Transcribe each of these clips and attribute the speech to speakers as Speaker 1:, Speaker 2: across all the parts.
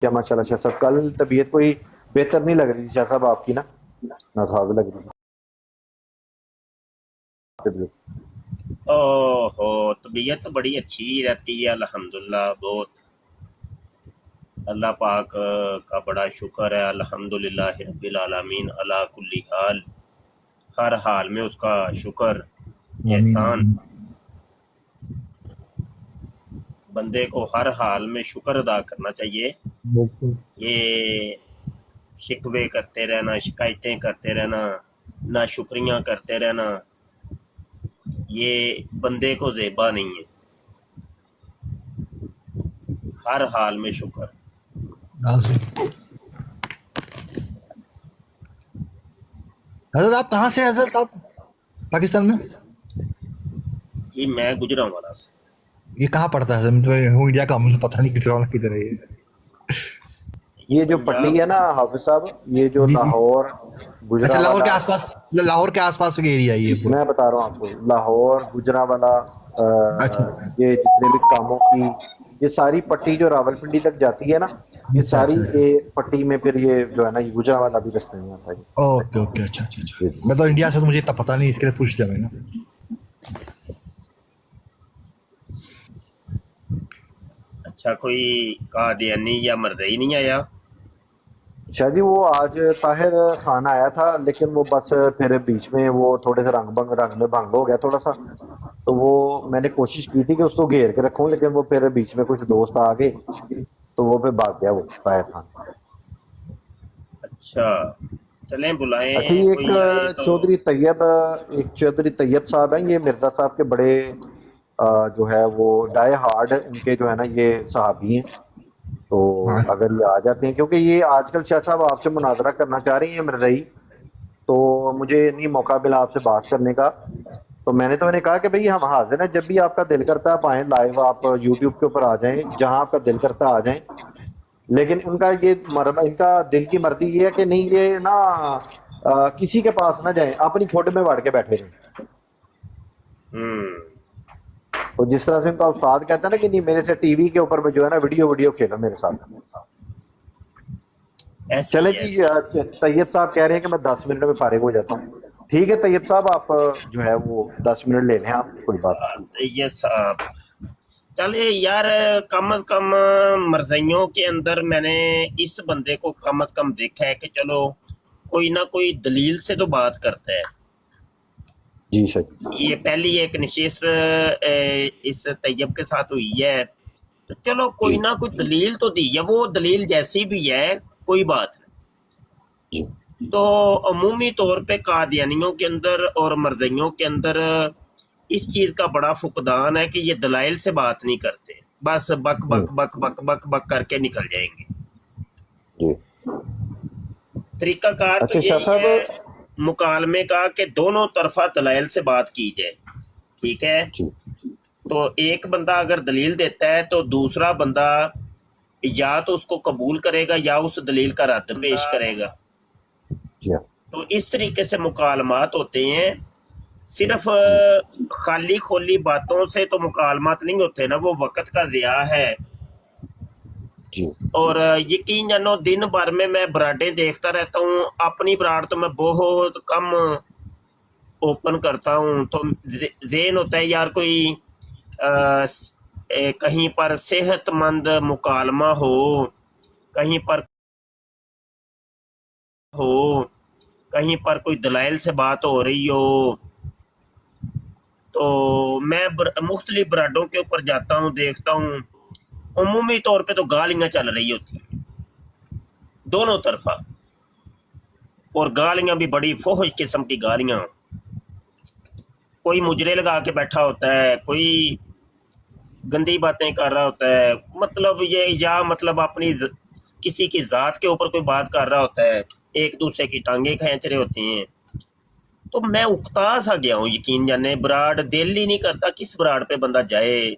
Speaker 1: کیا ماشاءاللہ شاہ صاحب، کل طبیعت کوئی بہتر نہیں لگ رہی تھی شاہ صاحب آپ کی نا، ناساز لگ رہی تھی طبیعت۔
Speaker 2: او ہو، طبیعت تو بڑی اچھی رہتی ہے الحمدللہ، بہت اللہ پاک کا بڑا شکر ہے، الحمدللہ رب العالمین علی کل حال، ہر حال میں اس کا شکر
Speaker 3: آمین
Speaker 2: احسان،
Speaker 3: آمین۔
Speaker 2: بندے کو ہر حال میں شکر ادا کرنا چاہیے۔
Speaker 3: بالکل
Speaker 2: یہ شکوے کرتے رہنا، شکایتیں کرتے رہنا، ناشکریاں کرتے رہنا، یہ بندے کو زیبا نہیں ہے، ہر حال میں شکر۔
Speaker 3: لازم۔ حضرت آپ کہاں سے ہیں حضرت؟ آپ پاکستان میں؟
Speaker 2: جی میں گجرا والا سے۔
Speaker 3: یہ کہاں پڑتا ہے حضرت؟ میں ہوں انڈیا کا، مجھے پتہ نہیں کدھر کدھر ہے یہ۔
Speaker 1: یہ جو
Speaker 2: پنجاب
Speaker 1: پٹی ہے نا حافظ صاحب، یہ جو
Speaker 3: جی جی،
Speaker 1: لاہور
Speaker 3: اچھا لاہور کے
Speaker 1: گجرانوالہ،
Speaker 3: آس پاس، لاہور کے آس پاس کا ایریا ہے یہ پورا؟
Speaker 1: میں بتا رہا ہوں آپ کو، لاہور گجرانوالہ،
Speaker 3: اچھا
Speaker 1: یہ جتنے بھی کاموں کی، یہ ساری پٹی جو راولپنڈی تک جاتی ہے نا، یہ
Speaker 3: اچھا
Speaker 1: ساری
Speaker 3: اچھا،
Speaker 1: یہ پٹی میں پھر یہ جو ہے نا، یہ گجرانوالہ بھی رستے میں آتا ہے
Speaker 3: اوکے اوکے، اچھا اچھا
Speaker 1: یہ۔
Speaker 3: اچھا، میں تو انڈیا سے، تو مجھے اتنا پتہ نہیں، اس کے لیے پوچھ لیا میں نا۔
Speaker 2: اچھا، کوئی قادیانی یا مردئی نہیں آیا؟
Speaker 1: شاید ہی وہ آج طاہر خان آیا تھا، لیکن وہ بس پھر بیچ میں وہ تھوڑے سے رنگ میں بھنگ ہو گیا تھوڑا سا، تو وہ میں نے کوشش کی تھی کہ اس کو گھیر کے رکھوں، لیکن وہ پھر بیچ میں کچھ دوست آ گئے تو وہ پھر بھاگ گیا وہ طاہر خان۔
Speaker 2: اچھا چلیں
Speaker 1: اچھا،
Speaker 2: بلائیں
Speaker 1: یہ ایک
Speaker 2: کوئی آئے تو۔
Speaker 1: چودھری طیب صاحب ہیں، یہ مرزا صاحب کے بڑے جو ہے وہ ڈائی ہارڈ ان کے جو ہے نا یہ صحابی ہیں، تو
Speaker 3: ہاں
Speaker 1: اگر یہ آ جاتے ہیں، کیونکہ یہ آج کل شاہ صاحب آپ سے مناظرہ کرنا چاہ رہی ہیں مرزائی، تو مجھے نہیں موقع ملا آپ سے بات کرنے کا، تو میں نے تو انہیں کہا کہ بھئی ہم حاضر ہیں، جب بھی آپ کا دل کرتا ہے آپ آئیں لائیو، آپ یوٹیوب کے اوپر آ جائیں، جہاں آپ کا دل کرتا ہے آ جائیں، لیکن ان کا دل کی مرضی یہ ہے کہ نہیں، یہ نا کسی کے پاس نہ جائیں، اپنی کھوٹ میں وڑ کے بیٹھے رہیں،
Speaker 2: ہوں
Speaker 1: تو جس طرح سے ان کا استاد کہتا ہے نا کہ نہیں میرے سے ٹی وی کے اوپر میں جو ہے نا ویڈیو کھیلو میرے ساتھ۔
Speaker 2: ایسے
Speaker 1: چلے
Speaker 2: ہی
Speaker 1: جی،
Speaker 2: ایسے ہی۔
Speaker 1: طیب صاحب کہہ رہے ہیں کہ میں 10 منٹ میں فارغ ہو جاتا ہوں، ٹھیک ہے طیب صاحب، آپ جو ہے وہ 10 منٹ لے لیں، آپ کوئی بات نہیں۔
Speaker 2: یہ صاحب چلے یار، کم از کم مرزائیوں کے اندر میں نے اس بندے کو کم از کم دیکھا ہے کہ چلو کوئی نہ کوئی دلیل سے تو بات کرتا ہے۔
Speaker 1: جی شاہ جی۔
Speaker 2: یہ پہلی ایک نشست اس طیب کے ساتھ ہوئی ہے، تو چلو کوئی
Speaker 1: جی
Speaker 2: نہ کوئی دلیل تو دی ہے، وہ دلیل جیسی بھی ہے کوئی بات نہیں۔
Speaker 1: جی
Speaker 2: تو عمومی طور پہ قادیانیوں کے اندر اور مرزائیوں کے اندر اس چیز کا بڑا فقدان ہے کہ یہ دلائل سے بات نہیں کرتے، بس بک
Speaker 1: ہوں،
Speaker 2: بک بک بک بک بک کر کے نکل جائیں گے۔
Speaker 1: جی۔
Speaker 2: طریقہ کار تو
Speaker 1: اچھا شاہ
Speaker 2: یہی
Speaker 1: صاحب،
Speaker 2: ہے مکالمے کا کہ دونوں طرفہ دلائل سے بات کی جائے، ٹھیک ہے؟
Speaker 1: جی
Speaker 2: تو ایک بندہ اگر دلیل دیتا ہے تو دوسرا بندہ یا تو اس کو قبول کرے گا یا اس دلیل کا رد پیش کرے گا۔
Speaker 1: جی ہاں،
Speaker 2: تو اس طریقے سے مکالمات ہوتے ہیں، صرف
Speaker 1: ہوں،
Speaker 2: خالی کھولی باتوں سے تو مکالمات نہیں ہوتے نا، وہ وقت کا ضیاع ہے۔
Speaker 1: جی
Speaker 2: اور یقین جانو دن بھر میں براڈیں دیکھتا رہتا ہوں، اپنی براڈ تو میں بہت کم اوپن کرتا ہوں، تو ذہن ہوتا ہے یار کوئی کہیں پر صحت مند مکالمہ ہو، کہیں پر کہیں پر کوئی دلائل سے بات ہو رہی ہو، تو میں مختلف براڈوں کے اوپر جاتا ہوں، دیکھتا ہوں، عمومی طور پہ تو گالیاں چل رہی ہوتی ہیں دونوں طرفہ، اور گالیاں بھی بڑی فحش قسم کی گالیاں، کوئی مجرے لگا کے بیٹھا ہوتا ہے، کوئی گندی باتیں کر رہا ہوتا ہے، مطلب یہ یا مطلب اپنی کسی کی ذات کے اوپر کوئی بات کر رہا ہوتا ہے، ایک دوسرے کی ٹانگیں کھینچ رہے ہوتے ہیں۔ تو میں اکتا سا گیا ہوں، یقین جانے براڈ دل ہی نہیں کرتا کس براڈ پہ بندہ جائے،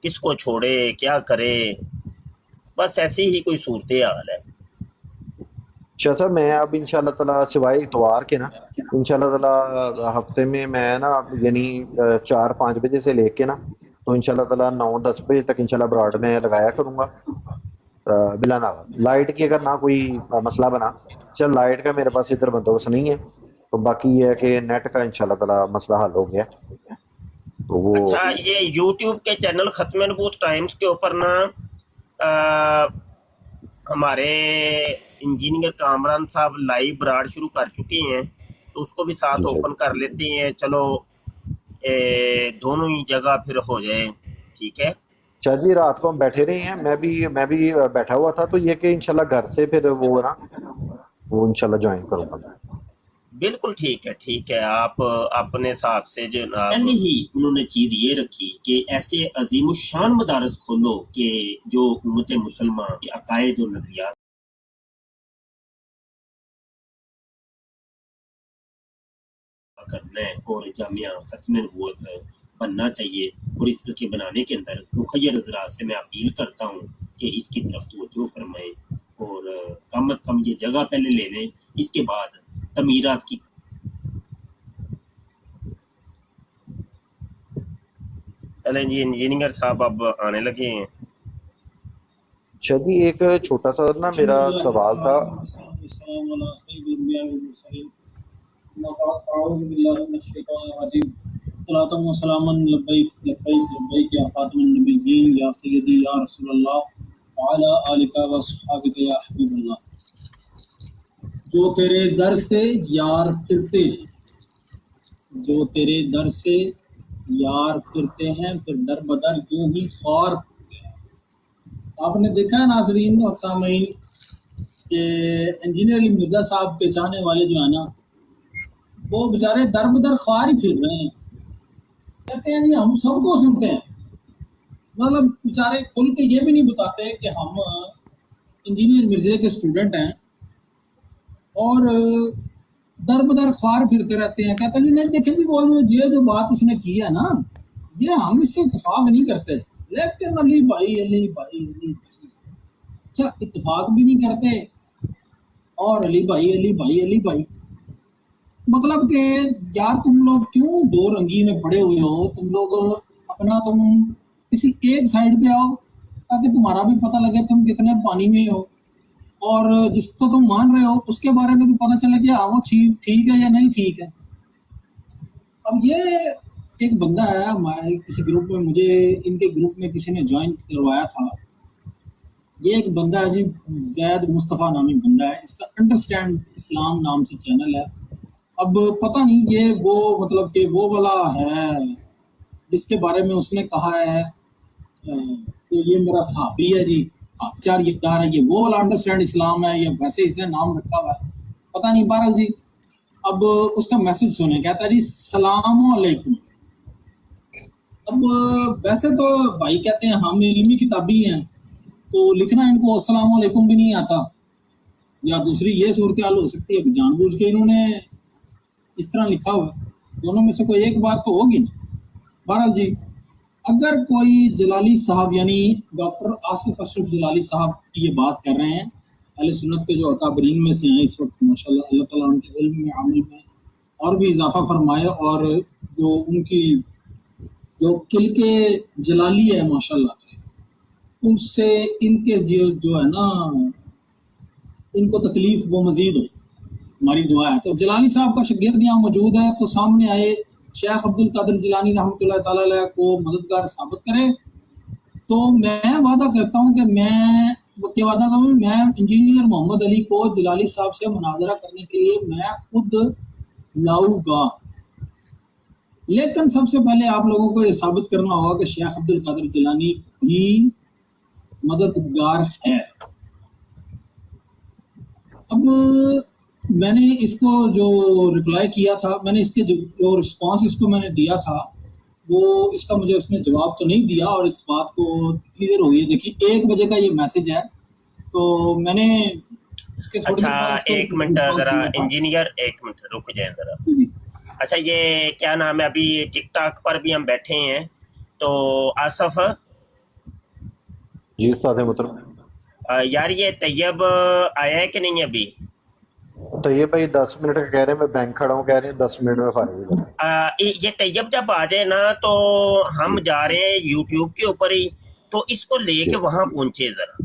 Speaker 2: کس کو چھوڑے، کیا کرے، بس ایسی ہی کوئی صورتحال ہے۔
Speaker 1: شاہ صاحب میں اب ان شاء اللہ تعالیٰ سوائے اتوار کے نا، ان شاء اللہ تعالیٰ ہفتے میں نا یعنی 4-5 بجے سے لے کے نا، تو ان شاء اللہ تعالیٰ 9-10 بجے تک ان شاء اللہ براڈ میں لگایا کروں گا، بلا نہ لائٹ کی اگر نہ کوئی مسئلہ بنا. چل لائٹ کا میرے پاس ادھر بندوبست نہیں ہے, تو باقی یہ ہے کہ نیٹ کا انشاءاللہ تعالی مسئلہ حل ہو گیا. تو وہ
Speaker 2: اچھا یہ یوٹیوب کے چینل ختم نبوت ٹائمز کے اوپر نا ہمارے انجینئر کامران صاحب لائیو براڈ شروع کر چکے ہیں, تو اس کو بھی ساتھ اوپن کر لیتے ہیں. چلو دونوں ہی جگہ پھر ہو جائے, ٹھیک ہے.
Speaker 1: اچھا جی, رات کو ہم بیٹھے رہے ہیں, میں بھی بیٹھا ہوا تھا, تو یہ کہ انشاءاللہ گھر سے پھر وہ نا وہ انشاءاللہ جوائن کروں گا.
Speaker 2: بالکل ٹھیک ہے, ٹھیک ہے. آپ اپنے حساب سے جو پہلے ہی انہوں نے چیز یہ رکھی کہ ایسے عظیم الشان مدارس کھولو کہ جو امت مسلمہ کے عقائد و نظریات کرنا ہے, اور جامعہ ختم نبوت بننا چاہیے. اور اس کے بنانے کے اندر مخیر حضرات سے میں اپیل کرتا ہوں کہ اس کی طرف توجہ فرمائیں, اور کم از کم یہ جگہ پہلے لے لیں, اس کے بعد تعمیرات کی. چلیں جی, انجینئر صاحب اب آنے لگے ہیں.
Speaker 1: اچھا جی, ایک چھوٹا سا نا میرا سوال تھا.
Speaker 4: صلاۃ و سلاما لبیک لبیک لبیک یا خاتم النبیین یا سیدی یا رسول اللہ وعلی آلک و اصحابک یا حبیب اللہ. جو تیرے در سے یار پھرتے ہیں, جو تیرے در سے یار پھرتے ہیں, پھر در بدر یوں ہی خوار پھرتے ہیں. آپ نے دیکھا ہے ناظرین اور سامعین کہ انجینئر علی مرزا صاحب کے چاہنے والے جو ہیں نا, وہ بیچارے در بدر خوار ہی پھر رہے ہیں. کہتے ہیں جی ہم سب کو سنتے ہیں, مطلب بیچارے کھل کے یہ بھی نہیں بتاتے کہ ہم انجینئر مرزا کے اسٹوڈنٹ ہیں, اور در بدر خوار پھرتے رہتے ہیں. کہتے ہیں جی نہیں دیکھیں جی وہ جو بات اس نے کی ہے نا, یہ ہم اس سے اتفاق نہیں کرتے, لیکن علی بھائی علی بھائی علی بھائی. اچھا اتفاق بھی نہیں کرتے اور علی بھائی علی بھائی علی بھائی, مطلب کہ یار تم لوگ کیوں دو رنگی میں پڑے ہوئے ہو؟ تم لوگ اپنا تم کسی ایک سائڈ پہ آؤ تاکہ تمہارا بھی پتہ لگے تم کتنے پانی میں ہو, اور جس کو تم مان رہے ہو اس کے بارے میں بھی پتہ چلے کہ ہاں وہ ٹھیک ہے یا نہیں ٹھیک ہے. اب یہ ایک بندہ ہے ہمارے کسی گروپ میں, مجھے ان کے گروپ میں کسی نے جوائن کروایا تھا. یہ ایک بندہ ہے جی, زید مصطفیٰ نامی بندہ ہے, اس کا انڈرسٹینڈ اسلام نام سے چینل ہے. اب پتہ نہیں یہ وہ مطلب کہ وہ والا ہے جس کے بارے میں اس نے کہا ہے کہ یہ میرا صحابی ہے جی, آفچار یقدار ہے, یہ وہ والا انڈرسٹینڈ اسلام ہے یا ویسے اس نے نام رکھا ہوا ہے پتہ نہیں. بہرحال جی اب اس کا میسج سنیں, کہتا ہے جی السلام علیکم. اب ویسے تو بھائی کہتے ہیں ہم علمی کتابی ہیں, تو لکھنا ان کو السلام علیکم بھی نہیں آتا, یا دوسری یہ صورتحال ہو سکتی ہے کہ جان بوجھ کے انہوں نے اس طرح لکھا ہوا ہے. دونوں میں سے کوئی ایک بات تو ہوگی نا. بہرحال جی اگر کوئی جلالی صاحب یعنی ڈاکٹر آصف اشرف جلالی صاحب کی یہ بات کر رہے ہیں, اہل سنت کے جو اکابرین میں سے ہیں اس وقت ماشاءاللہ, اللہ تعالیٰ ان کے علم میں عمل میں اور بھی اضافہ فرمائے, اور جو ان کی جو کل کے جلالی ہے ماشاءاللہ ان سے ان کے جو ہے نا ان کو تکلیف وہ مزید ہو, ہماری دعا ہے. تو جلانی صاحب کا شاگرد یہاں موجود ہے, تو سامنے آئے شیخ عبد القادر جیلانی رحمۃ اللہ تعالی علیہ کو مددگار ثابت کرے. تو میں وعدہ کرتا ہوں کہ میں انجینئر محمد علی کو جلالی صاحب سے مناظرہ کرنے کے لیے میں خود لاؤں گا, لیکن سب سے پہلے آپ لوگوں کو یہ ثابت کرنا ہوگا کہ شیخ عبد القادر جیلانی بھی مددگار ہے. اب میں نے اس کو جو رپلائی کیا تھا, میں نے اس کے جو رسپانس اس کو میں نے دیا تھا, وہ اس کا مجھے اس نے جواب تو نہیں دیا, اور اس بات کو کتنی دیر ہو گئی ہے دیکھیے 1 بجے کا یہ میسج ہے. تو میں نے اس کے تھوڑی
Speaker 2: اچھا ایک منٹ ذرا انجینئر, ایک منٹ رک جائیں ذرا. اچھا یہ کیا نام ہے, ابھی ٹک ٹاک پر بھی ہم بیٹھے ہیں, تو آصف
Speaker 1: جی استاد محترم.
Speaker 2: یار یہ طیب آیا ہے کہ نہیں ابھی؟
Speaker 1: تو یہ بھائی 10 منٹ کا کہہ رہے ہیں, میں بینک کھڑا ہوں, کہہ رہے ہیں 10 منٹ میں فارغ ہو.
Speaker 2: یہ طیب جب آ جائے نا تو ہم جا رہے ہیں یوٹیوب کے اوپر ہی, تو اس کو لے کے وہاں پہنچے ذرا.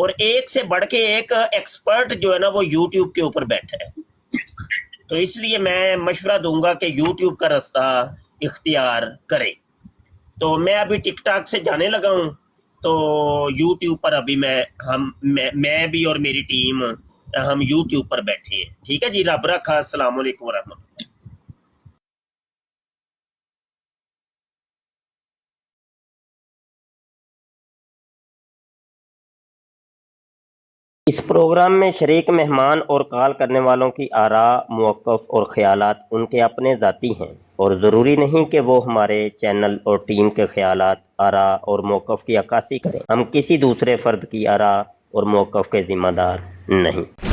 Speaker 2: اور ایک سے بڑھ کے ایک ایکسپرٹ جو ہے نا وہ یوٹیوب کے اوپر بیٹھا ہے. تو اس لیے میں مشورہ دوں گا کہ یوٹیوب کا راستہ اختیار کریں. تو میں ابھی ٹک ٹاک سے جانے لگا ہوں، تو یوٹیوب پر ابھی میں بھی اور میری ٹیم ہم یوٹیوب پر بیٹھے ہیں. ٹھیک ہے جی، رب رکھا. السلام علیکم ورحمۃ اللہ. اس پروگرام میں شریک مہمان اور کال کرنے والوں کی آراء، موقف اور خیالات ان کے اپنے ذاتی ہیں اور ضروری نہیں کہ وہ ہمارے چینل اور ٹیم کے خیالات، آراء اور موقف کی عکاسی کریں. ہم کسی دوسرے فرد کی آراء اور موقف کے ذمہ دار نہیں.